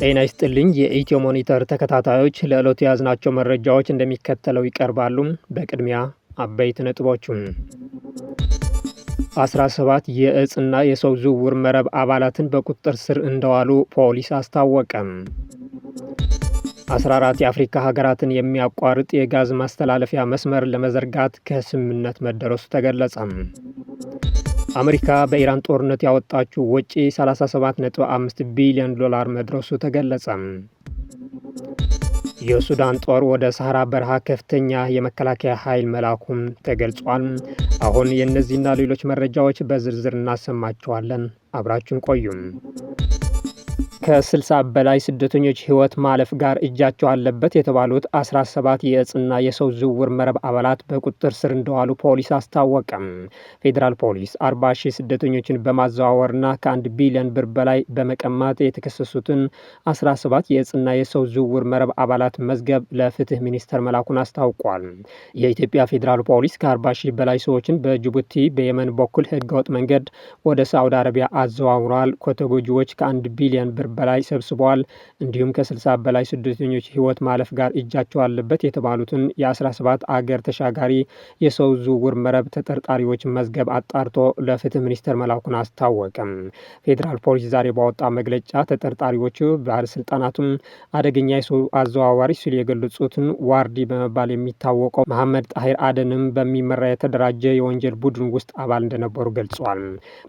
ጤና ይስጥልኝ የኢትዮ ሞኒተር ተከታታዮች ለዕለቱ የያዝናቸው መረጃዎች እንደሚከተለው ይቀርባሉ። በቅድሚያ አበይት ነጥቦቹን 17 የእጽና የሰው ዝውውር መረብ አባላትን በቁጥጥር ስር እንደዋሉ ፖሊስ አስታወቀም። 14 የአፍሪካ ሀገራትን የሚያቋርጥ የጋዝ ማስተላለፊያ መስመር ለመዘርጋት ከስምምነት መደረሱ ተገለጸም። አሜሪካ በኢራን ጦርነት ያወጣችው ወጪ 37.5 ቢሊዮን ዶላር መድረሱ ተገለጸ። የሱዳን ጦር ወደ ሰሃራ በረሃ ከፍተኛ የመከላከያ ኃይል መላኩም ተገልጿል። አሁን የእነዚህና ሌሎች መረጃዎች በዝርዝር እናሰማቸዋለን። አብራችሁን ቆዩም። ከ60 በላይ ስደተኞች ሕይወት ማለፍ ጋር እጃቸው አለበት የተባሉት 17 የእጽና የሰው ዝውውር መረብ አባላት በቁጥጥር ስር እንደዋሉ ፖሊስ አስታወቀም። ፌዴራል ፖሊስ 40 ሺህ ስደተኞችን በማዘዋወርና ከ1 ቢሊዮን ብር በላይ በመቀማት የተከሰሱትን 17 የእጽና የሰው ዝውውር መረብ አባላት መዝገብ ለፍትህ ሚኒስቴር መላኩን አስታውቋል። የኢትዮጵያ ፌዴራል ፖሊስ ከ40 ሺህ በላይ ሰዎችን በጅቡቲ በየመን በኩል ህገወጥ መንገድ ወደ ሳዑዲ አረቢያ አዘዋውረዋል። ከተጎጂዎች ከ1 ቢሊዮን ብር በላይ ሰብስበዋል። እንዲሁም ከ60 በላይ ስደተኞች ህይወት ማለፍ ጋር እጃቸው አለበት የተባሉትን የ17 አገር ተሻጋሪ የሰው ዝውውር መረብ ተጠርጣሪዎች መዝገብ አጣርቶ ለፍትህ ሚኒስቴር መላኩን አስታወቀም። ፌዴራል ፖሊስ ዛሬ ባወጣ መግለጫ ተጠርጣሪዎቹ ባለስልጣናቱም አደገኛ የሰው አዘዋዋሪ ሲሉ የገለጹትን ዋርዲ በመባል የሚታወቀው መሐመድ ጣሂር አደንም በሚመራ የተደራጀ የወንጀል ቡድን ውስጥ አባል እንደነበሩ ገልጿል።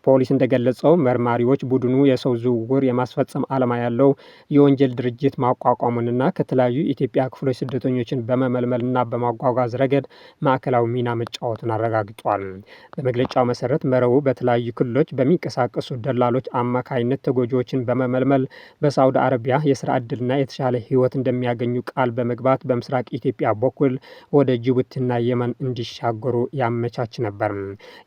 ፖሊስ እንደገለጸው መርማሪዎች ቡድኑ የሰው ዝውውር የማስፈጸም ዓላማ ያለው የወንጀል ድርጅት ማቋቋሙንና ከተለያዩ የኢትዮጵያ ክፍሎች ስደተኞችን በመመልመልና በማጓጓዝ ረገድ ማዕከላዊ ሚና መጫወቱን አረጋግጧል። በመግለጫው መሰረት መረቡ በተለያዩ ክልሎች በሚንቀሳቀሱ ደላሎች አማካይነት ተጎጂዎችን በመመልመል በሳውዲ አረቢያ የስራ ዕድልና የተሻለ ህይወት እንደሚያገኙ ቃል በመግባት በምስራቅ ኢትዮጵያ በኩል ወደ ጅቡቲና የመን እንዲሻገሩ ያመቻች ነበር።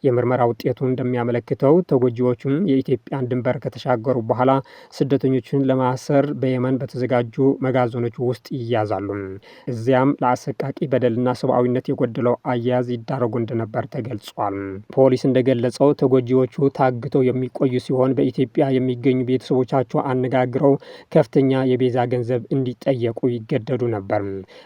የምርመራ ውጤቱ እንደሚያመለክተው ተጎጂዎቹም የኢትዮጵያን ድንበር ከተሻገሩ በኋላ ስደተኞችን ለማሰር በየመን በተዘጋጁ መጋዘኖች ውስጥ ይያዛሉ። እዚያም ለአሰቃቂ በደልና ሰብአዊነት የጎደለው አያያዝ ይዳረጉ እንደነበር ተገልጿል። ፖሊስ እንደገለጸው ተጎጂዎቹ ታግተው የሚቆዩ ሲሆን በኢትዮጵያ የሚገኙ ቤተሰቦቻቸው አነጋግረው ከፍተኛ የቤዛ ገንዘብ እንዲጠየቁ ይገደዱ ነበር።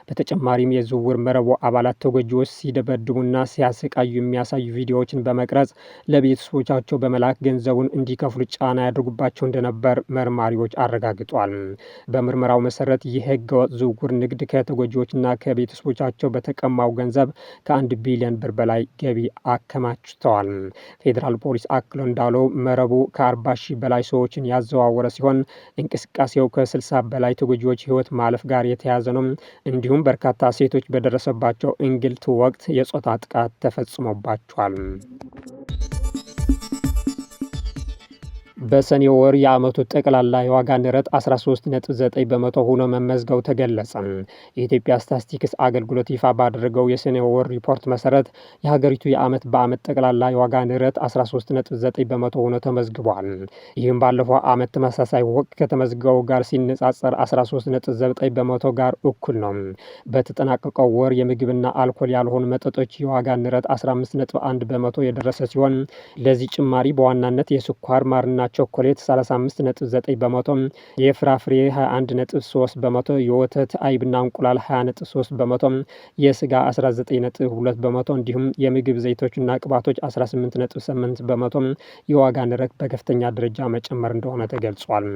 በተጨማሪም የዝውውር መረቡ አባላት ተጎጂዎች ሲደበድቡና ሲያሰቃዩ የሚያሳዩ ቪዲዮዎችን በመቅረጽ ለቤተሰቦቻቸው በመላክ ገንዘቡን እንዲከፍሉ ጫና ያደርጉባቸው እንደነበር መርማሪዎች አረጋግጧል። በምርመራው መሰረት ይህ ህገወጥ ዝውውር ንግድ ከተጎጂዎችና ከቤተሰቦቻቸው በተቀማው ገንዘብ ከ1 ቢሊዮን ብር በላይ ገቢ አከማችተዋል። ፌዴራል ፖሊስ አክሎ እንዳለው መረቡ ከ40 ሺህ በላይ ሰዎችን ያዘዋወረ ሲሆን እንቅስቃሴው ከ60 በላይ ተጎጂዎች ህይወት ማለፍ ጋር የተያያዘ ነው። እንዲሁም በርካታ ሴቶች በደረሰባቸው እንግልት ወቅት የጾታ ጥቃት ተፈጽሞባቸዋል። በሰኔ ወር የዓመቱ ጠቅላላ የዋጋ ንረት 13.9 በመቶ ሆኖ መመዝገቡ ተገለጸ። የኢትዮጵያ ስታቲስቲክስ አገልግሎት ይፋ ባደረገው የሰኔ ወር ሪፖርት መሰረት የሀገሪቱ የዓመት በዓመት ጠቅላላ የዋጋ ንረት 13.9 በመቶ ሆኖ ተመዝግቧል። ይህም ባለፈው ዓመት ተመሳሳይ ወቅት ከተመዝገበው ጋር ሲነጻጸር 13.9 በመቶ ጋር እኩል ነው። በተጠናቀቀው ወር የምግብና አልኮል ያልሆኑ መጠጦች የዋጋ ንረት 15.1 በመቶ የደረሰ ሲሆን ለዚህ ጭማሪ በዋናነት የስኳር፣ ማርና ቾኮሌት 35.9 በመቶ፣ የፍራፍሬ 21.3 በመቶ፣ የወተት አይብና እንቁላል 20.3 በመቶ፣ የስጋ 19.2 በመቶ እንዲሁም የምግብ ዘይቶችና ቅባቶች 18.8 በመቶ የዋጋ ንረት በከፍተኛ ደረጃ መጨመር እንደሆነ ተገልጿል።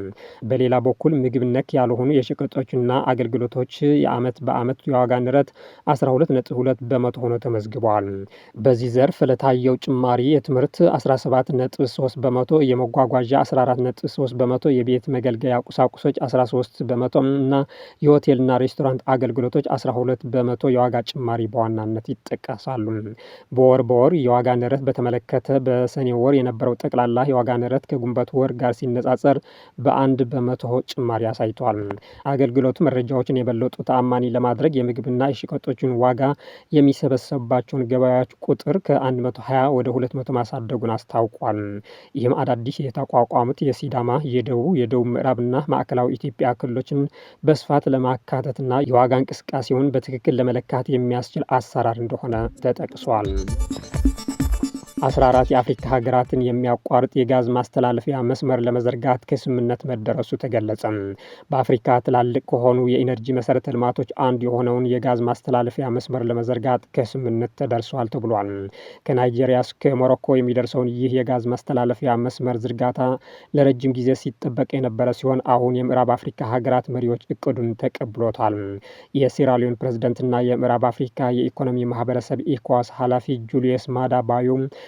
በሌላ በኩል ምግብ ነክ ያልሆኑ የሸቀጦችና አገልግሎቶች የዓመት በዓመት የዋጋ ንረት 12.2 በመቶ ሆኖ ተመዝግበዋል። በዚህ ዘርፍ ለታየው ጭማሪ የትምህርት 17.3 በመቶ፣ የመጓጓዣ 14.3 በመቶ፣ የቤት መገልገያ ቁሳቁሶች 13 በመቶ እና የሆቴልና ሬስቶራንት አገልግሎቶች 12 በመቶ የዋጋ ጭማሪ በዋናነት ይጠቀሳሉ። በወር የዋጋ ንረት በተመለከተ በሰኔ ወር የነበረው ጠቅላላ የዋጋ ንረት ከግንቦት ወር ጋር ሲነጻጸር በ1 በመቶ ጭማሪ አሳይቷል። አገልግሎቱ መረጃዎችን የበለጡ ተአማኒ ለማድረግ የምግብና የሸቀጦችን ዋጋ የሚሰበሰብባቸውን ገበያዎች ቁጥር ከ120 ወደ 200 ማሳደጉን አስታውቋል። ይህም አዳዲስ የተቋቋሙት የሲዳማ፣ የደቡብ ምዕራብና ማዕከላዊ ኢትዮጵያ ክልሎችን በስፋት ለማካተትና የዋጋ እንቅስቃሴውን በትክክል ለመለካት የሚያስችል አሰራር እንደሆነ ተጠቅሷል። 14 የአፍሪካ ሀገራትን የሚያቋርጥ የጋዝ ማስተላለፊያ መስመር ለመዘርጋት ከስምምነት መደረሱ ተገለጸ። በአፍሪካ ትላልቅ ከሆኑ የኢነርጂ መሰረተ ልማቶች አንዱ የሆነውን የጋዝ ማስተላለፊያ መስመር ለመዘርጋት ከስምምነት ተደርሷል ተብሏል። ከናይጄሪያ እስከ ሞሮኮ የሚደርሰውን ይህ የጋዝ ማስተላለፊያ መስመር ዝርጋታ ለረጅም ጊዜ ሲጠበቅ የነበረ ሲሆን አሁን የምዕራብ አፍሪካ ሀገራት መሪዎች እቅዱን ተቀብሎታል። የሴራሊዮን ፕሬዝደንትና የምዕራብ አፍሪካ የኢኮኖሚ ማህበረሰብ ኢኮዋስ ኃላፊ ጁሊየስ ማዳ ባዮ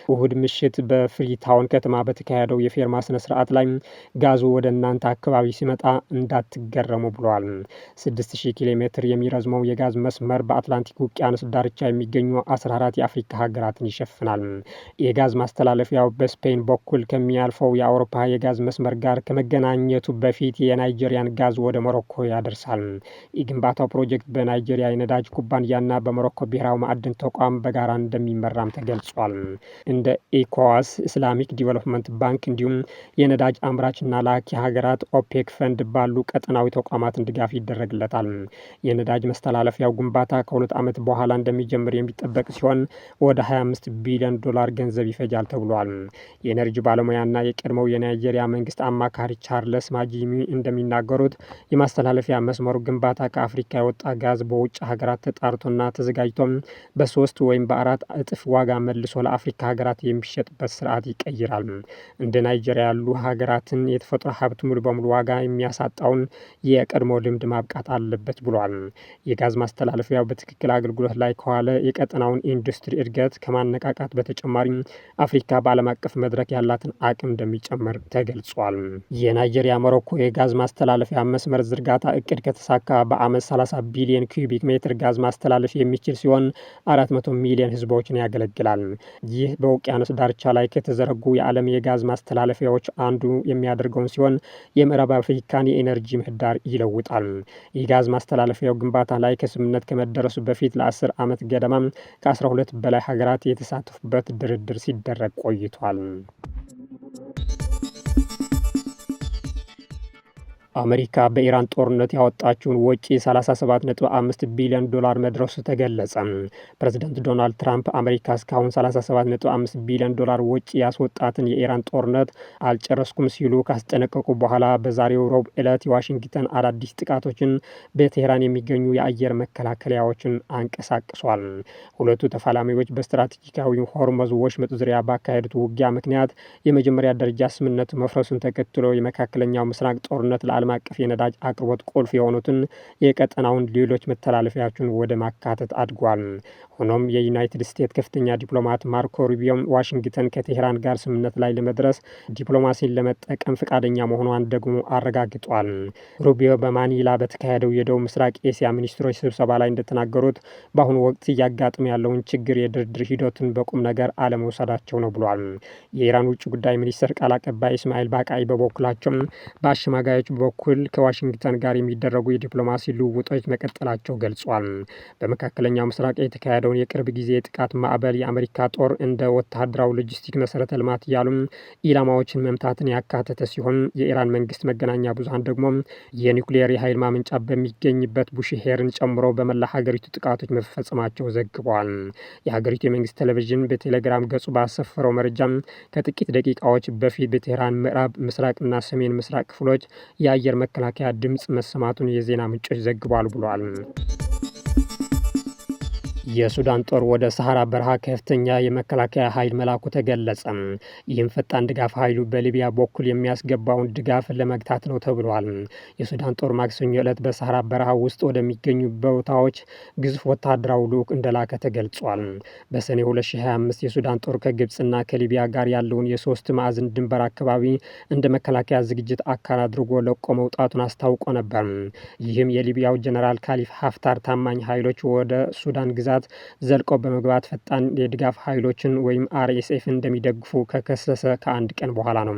እሁድ ምሽት በፍሪታውን ከተማ በተካሄደው የፊርማ ስነ ስርዓት ላይ ጋዙ ወደ እናንተ አካባቢ ሲመጣ እንዳትገረሙ ብለዋል። 6000 ኪሎ ሜትር የሚረዝመው የጋዝ መስመር በአትላንቲክ ውቅያኖስ ዳርቻ የሚገኙ 14 የአፍሪካ ሀገራትን ይሸፍናል። የጋዝ ማስተላለፊያው በስፔን በኩል ከሚያልፈው የአውሮፓ የጋዝ መስመር ጋር ከመገናኘቱ በፊት የናይጄሪያን ጋዝ ወደ ሞሮኮ ያደርሳል። የግንባታው ፕሮጀክት በናይጄሪያ የነዳጅ ኩባንያና በሞሮኮ ብሔራዊ ማዕድን ተቋም በጋራ እንደሚመራም ተገልጿል። እንደ ኢኮዋስ፣ ኢስላሚክ ዲቨሎፕመንት ባንክ እንዲሁም የነዳጅ አምራችና ላኪ ሀገራት ኦፔክ ፈንድ ባሉ ቀጠናዊ ተቋማትን ድጋፍ ይደረግለታል። የነዳጅ መስተላለፊያው ግንባታ ከ2 ዓመት በኋላ እንደሚጀምር የሚጠበቅ ሲሆን ወደ 25 ቢሊዮን ዶላር ገንዘብ ይፈጃል ተብሏል። የኤነርጂ ባለሙያና የቀድሞው የናይጄሪያ መንግስት አማካሪ ቻርለስ ማጂሚ እንደሚናገሩት የማስተላለፊያ መስመሩ ግንባታ ከአፍሪካ የወጣ ጋዝ በውጭ ሀገራት ተጣርቶና ተዘጋጅቶም በ3 ወይም በ4 እጥፍ ዋጋ መልሶ ለአፍሪካ ሀገራት የሚሸጥበት ስርዓት ይቀይራል። እንደ ናይጄሪያ ያሉ ሀገራትን የተፈጥሮ ሀብት ሙሉ በሙሉ ዋጋ የሚያሳጣውን የቀድሞ ልምድ ማብቃት አለበት ብሏል። የጋዝ ማስተላለፊያው በትክክል አገልግሎት ላይ ከዋለ የቀጠናውን ኢንዱስትሪ እድገት ከማነቃቃት በተጨማሪ አፍሪካ በዓለም አቀፍ መድረክ ያላትን አቅም እንደሚጨምር ተገልጿል። የናይጄሪያ ሞሮኮ የጋዝ ማስተላለፊያ መስመር ዝርጋታ እቅድ ከተሳካ በአመት 30 ቢሊዮን ኪዩቢክ ሜትር ጋዝ ማስተላለፍ የሚችል ሲሆን 400 ሚሊዮን ህዝቦችን ያገለግላል። ይህ በውቅያኖስ ዳርቻ ላይ ከተዘረጉ የዓለም የጋዝ ማስተላለፊያዎች አንዱ የሚያደርገውን ሲሆን የምዕራብ አፍሪካን የኤነርጂ ምህዳር ይለውጣል። የጋዝ ማስተላለፊያው ግንባታ ላይ ከስምምነት ከመደረሱ በፊት ለ10 ዓመት ገደማ ከ12 በላይ ሀገራት የተሳተፉበት ድርድር ሲደረግ ቆይቷል። አሜሪካ በኢራን ጦርነት ያወጣችውን ወጪ 37.5 ቢሊዮን ዶላር መድረሱ ተገለጸ። ፕሬዝዳንት ዶናልድ ትራምፕ አሜሪካ እስካሁን 37.5 ቢሊዮን ዶላር ወጪ ያስወጣትን የኢራን ጦርነት አልጨረስኩም ሲሉ ካስጠነቀቁ በኋላ በዛሬው ረቡዕ ዕለት የዋሽንግተን አዳዲስ ጥቃቶችን በቴህራን የሚገኙ የአየር መከላከያዎችን አንቀሳቅሷል። ሁለቱ ተፋላሚዎች በስትራቴጂካዊ ሆርሙዝ ወሽመጥ ዙሪያ ባካሄዱት ውጊያ ምክንያት የመጀመሪያ ደረጃ ስምምነቱ መፍረሱን ተከትሎ የመካከለኛው ምስራቅ ጦርነት ዓለም አቀፍ የነዳጅ አቅርቦት ቁልፍ የሆኑትን የቀጠናውን ሌሎች መተላለፊያዎችን ወደ ማካተት አድጓል። ሆኖም የዩናይትድ ስቴትስ ከፍተኛ ዲፕሎማት ማርኮ ሩቢዮ ዋሽንግተን ከቴህራን ጋር ስምምነት ላይ ለመድረስ ዲፕሎማሲን ለመጠቀም ፈቃደኛ መሆኗን ደግሞ አረጋግጧል። ሩቢዮ በማኒላ በተካሄደው የደቡብ ምስራቅ ኤስያ ሚኒስትሮች ስብሰባ ላይ እንደተናገሩት በአሁኑ ወቅት እያጋጠመ ያለውን ችግር የድርድር ሂደቱን በቁም ነገር አለመውሰዳቸው ነው ብሏል። የኢራን ውጭ ጉዳይ ሚኒስትር ቃል አቀባይ እስማኤል ባቃይ በበኩላቸው በአሸማጋዮች በኩል ከዋሽንግተን ጋር የሚደረጉ የዲፕሎማሲ ልውውጦች መቀጠላቸው ገልጿል። በመካከለኛው ምስራቅ የተካሄደውን የቅርብ ጊዜ የጥቃት ማዕበል የአሜሪካ ጦር እንደ ወታደራዊ ሎጂስቲክ መሰረተ ልማት እያሉም ኢላማዎችን መምታትን ያካተተ ሲሆን የኢራን መንግስት መገናኛ ብዙኃን ደግሞ የኒውክሌር የኃይል ማመንጫ በሚገኝበት ቡሽሄርን ጨምሮ በመላ ሀገሪቱ ጥቃቶች መፈጸማቸው ዘግቧል። የሀገሪቱ የመንግስት ቴሌቪዥን በቴሌግራም ገጹ ባሰፈረው መረጃ ከጥቂት ደቂቃዎች በፊት በቴህራን ምዕራብ ምስራቅና ሰሜን ምስራቅ ክፍሎች የአየር መከላከያ ድምፅ መሰማቱን የዜና ምንጮች ዘግቧል ብሏል። የሱዳን ጦር ወደ ሰሐራ በረሃ ከፍተኛ የመከላከያ ኃይል መላኩ ተገለጸ። ይህም ፈጣን ድጋፍ ኃይሉ በሊቢያ በኩል የሚያስገባውን ድጋፍ ለመግታት ነው ተብሏል። የሱዳን ጦር ማክሰኞ ዕለት በሰሐራ በረሃ ውስጥ ወደሚገኙ ቦታዎች ግዙፍ ወታደራዊ ልዑክ እንደላከ ተገልጿል። በሰኔ 2025 የሱዳን ጦር ከግብፅና ከሊቢያ ጋር ያለውን የሶስት ማዕዘን ድንበር አካባቢ እንደ መከላከያ ዝግጅት አካል አድርጎ ለቆ መውጣቱን አስታውቆ ነበር። ይህም የሊቢያው ጀነራል ካሊፋ ሀፍታር ታማኝ ኃይሎች ወደ ሱዳን ግዛት ዘልቆ በመግባት ፈጣን የድጋፍ ኃይሎችን ወይም አርኤስኤፍ እንደሚደግፉ ከከሰሰ ከአንድ ቀን በኋላ ነው።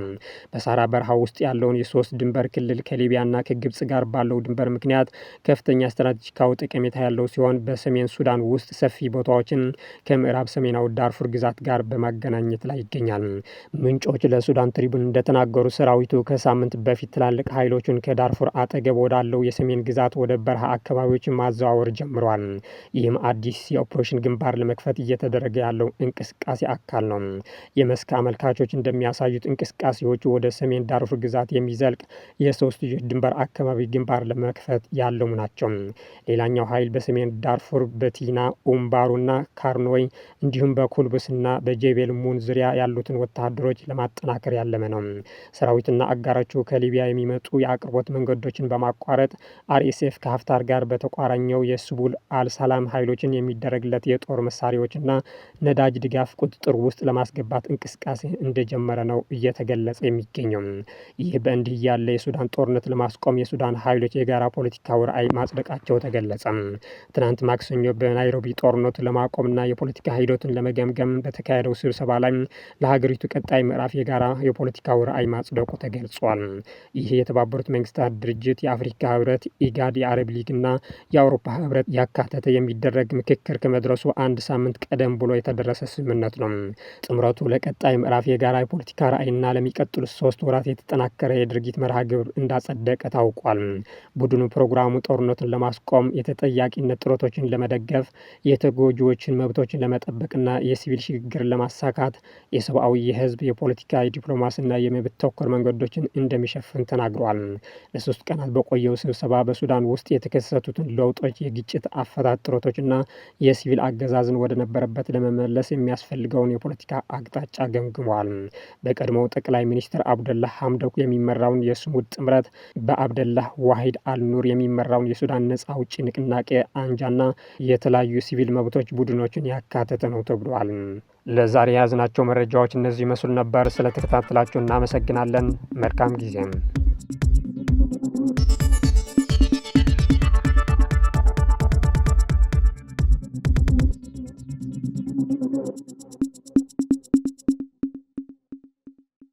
በሰሐራ በረሃ ውስጥ ያለውን የሶስት ድንበር ክልል ከሊቢያና ከግብጽ ጋር ባለው ድንበር ምክንያት ከፍተኛ ስትራቴጂካዊ ጠቀሜታ ያለው ሲሆን በሰሜን ሱዳን ውስጥ ሰፊ ቦታዎችን ከምዕራብ ሰሜናዊ ዳርፉር ግዛት ጋር በማገናኘት ላይ ይገኛል። ምንጮች ለሱዳን ትሪቡን እንደተናገሩ ሰራዊቱ ከሳምንት በፊት ትላልቅ ኃይሎችን ከዳርፉር አጠገብ ወዳለው የሰሜን ግዛት ወደ በረሃ አካባቢዎች ማዘዋወር ጀምሯል። ይህም አዲስ አዲስ የኦፕሬሽን ግንባር ለመክፈት እየተደረገ ያለው እንቅስቃሴ አካል ነው። የመስክ አመልካቾች እንደሚያሳዩት እንቅስቃሴዎቹ ወደ ሰሜን ዳርፉር ግዛት የሚዘልቅ የሶስትዮሽ ድንበር አካባቢ ግንባር ለመክፈት ያለሙ ናቸው። ሌላኛው ኃይል በሰሜን ዳርፉር በቲና ኡምባሩና ካርኖይ እንዲሁም በኩልብስና በጄቤል ሙን ዙሪያ ያሉትን ወታደሮች ለማጠናከር ያለመ ነው። ሰራዊትና አጋሮቹ ከሊቢያ የሚመጡ የአቅርቦት መንገዶችን በማቋረጥ አርኤስኤፍ ከሀፍታር ጋር በተቋራኘው የሱቡል አልሰላም ኃይሎችን የሚደረግለት የጦር መሳሪያዎችና ነዳጅ ድጋፍ ቁጥጥር ውስጥ ለማስገባት እንቅስቃሴ እንደጀመረ ነው እየተገለጸ የሚገኘው። ይህ በእንዲህ ያለ የሱዳን ጦርነት ለማስቆም የሱዳን ኃይሎች የጋራ ፖለቲካዊ ራዕይ ማጽደቃቸው ተገለጸ። ትናንት ማክሰኞ በናይሮቢ ጦርነቱ ለማቆምና የፖለቲካ ሂደቱን ለመገምገም በተካሄደው ስብሰባ ላይ ለሀገሪቱ ቀጣይ ምዕራፍ የጋራ የፖለቲካዊ ራዕይ ማጽደቁ ተገልጿል። ይህ የተባበሩት መንግስታት ድርጅት፣ የአፍሪካ ህብረት፣ ኢጋድ፣ የአረብ ሊግና የአውሮፓ ህብረት ያካተተ የሚደረግ ምክክር ከመድረሱ አንድ ሳምንት ቀደም ብሎ የተደረሰ ስምምነት ነው። ጥምረቱ ለቀጣይ ምዕራፍ የጋራ የፖለቲካ ራዕይና ለሚቀጥሉት 3 ወራት የተጠናከረ የድርጊት መርሃ ግብር እንዳጸደቀ ታውቋል። ቡድኑ ፕሮግራሙ ጦርነቱን ለማስቆም፣ የተጠያቂነት ጥረቶችን ለመደገፍ፣ የተጎጂዎችን መብቶችን ለመጠበቅና የሲቪል ሽግግርን ለማሳካት የሰብአዊ፣ የህዝብ፣ የፖለቲካ፣ የዲፕሎማሲና የመብት ተኮር መንገዶችን እንደሚሸፍን ተናግሯል። ለ3 ቀናት በቆየው ስብሰባ በሱዳን ውስጥ የተከሰቱትን ለውጦች፣ የግጭት አፈታት ጥረቶችና የሲቪል አገዛዝን ወደ ነበረበት ለመመለስ የሚያስፈልገውን የፖለቲካ አቅጣጫ ገምግሟል። በቀድሞው ጠቅላይ ሚኒስትር አብደላ ሐምዶክ የሚመራውን የስሙድ ጥምረት በአብደላህ ዋሂድ አልኑር የሚመራውን የሱዳን ነጻ አውጪ ንቅናቄ አንጃና የተለያዩ ሲቪል መብቶች ቡድኖችን ያካተተ ነው ተብሏል። ለዛሬ የያዝናቸው መረጃዎች እነዚህ መስሉ ነበር። ስለተከታተላችሁ እናመሰግናለን። መልካም ጊዜም